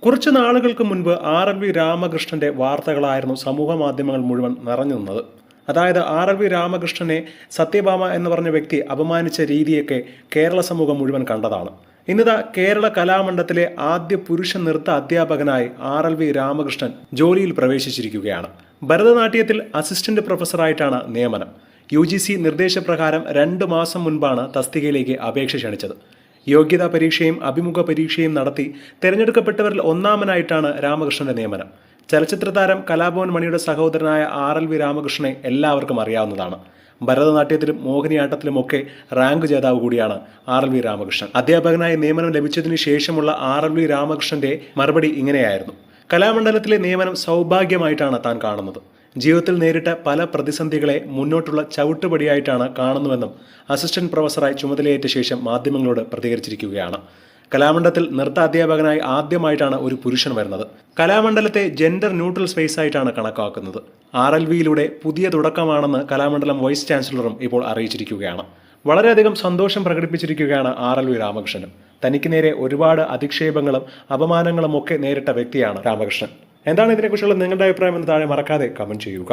കുറച്ച് നാളുകൾക്ക് മുൻപ് RLV രാമകൃഷ്ണന്റെ വാർത്തകളായിരുന്നു സമൂഹ മാധ്യമങ്ങൾ മുഴുവൻ നിറഞ്ഞു നിന്നത്. അതായത് RLV രാമകൃഷ്ണനെ സത്യഭാമ എന്ന് പറഞ്ഞ വ്യക്തി അപമാനിച്ച രീതിയൊക്കെ കേരള സമൂഹം മുഴുവൻ കണ്ടതാണ്. ഇന്നിതാ കേരള കലാമണ്ഡലത്തിലെ ആദ്യ പുരുഷ നൃത്ത അധ്യാപകനായി RLV രാമകൃഷ്ണൻ ജോലിയിൽ പ്രവേശിച്ചിരിക്കുകയാണ്. ഭരതനാട്യത്തിൽ അസിസ്റ്റന്റ് പ്രൊഫസറായിട്ടാണ് നിയമനം. UGC നിർദ്ദേശപ്രകാരം 2 മാസം മുൻപാണ് തസ്തികയിലേക്ക് അപേക്ഷ ക്ഷണിച്ചത്. യോഗ്യതാ പരീക്ഷയും അഭിമുഖ പരീക്ഷയും നടത്തി തിരഞ്ഞെടുക്കപ്പെട്ടവരിൽ ഒന്നാമനായിട്ടാണ് രാമകൃഷ്ണന്റെ നിയമനം. ചലച്ചിത്ര താരം കലാഭവൻ മണിയുടെ സഹോദരനായ RLV രാമകൃഷ്ണനെ എല്ലാവർക്കും അറിയാവുന്നതാണ്. ഭരതനാട്യത്തിലും മോഹിനിയാട്ടത്തിലുമൊക്കെ റാങ്ക് ജേതാവ് കൂടിയാണ് RLV രാമകൃഷ്ണൻ. അധ്യാപകനായി നിയമനം ലഭിച്ചതിന് ശേഷമുള്ള RLV രാമകൃഷ്ണന്റെ മറുപടി ഇങ്ങനെയായിരുന്നു: കലാമണ്ഡലത്തിലെ നിയമനം സൗഭാഗ്യമായിട്ടാണ് താൻ കാണുന്നത്. ജീവിതത്തിൽ നേരിട്ട പല പ്രതിസന്ധികളെ മുന്നോട്ടുള്ള ചവിട്ടുപടിയായിട്ടാണ് കാണുന്നുവെന്നും അസിസ്റ്റന്റ് പ്രൊഫസറായി ചുമതലയേറ്റ ശേഷം മാധ്യമങ്ങളോട് പ്രതികരിച്ചിരിക്കുകയാണ്. കലാമണ്ഡലത്തിൽ നൃത്ത അധ്യാപകനായി ആദ്യമായിട്ടാണ് ഒരു പുരുഷൻ വരുന്നത്. കലാമണ്ഡലത്തെ ജെൻഡർ ന്യൂട്രൽ സ്പേസ് ആയിട്ടാണ് കണക്കാക്കുന്നത്. RLVയിലൂടെ പുതിയ തുടക്കമാണെന്ന് കലാമണ്ഡലം വൈസ് ചാൻസലറും ഇപ്പോൾ അറിയിച്ചിരിക്കുകയാണ്. വളരെയധികം സന്തോഷം പ്രകടിപ്പിച്ചിരിക്കുകയാണ് RLV രാമകൃഷ്ണനും. തനിക്ക് നേരെ ഒരുപാട് അധിക്ഷേപങ്ങളും അപമാനങ്ങളും ഒക്കെ നേരിട്ട വ്യക്തിയാണ് രാമകൃഷ്ണൻ. എന്താണ് ഇതിനെക്കുറിച്ചുള്ള നിങ്ങളുടെ അഭിപ്രായം എന്ന് താഴെ മറക്കാതെ കമന്റ് ചെയ്യുക.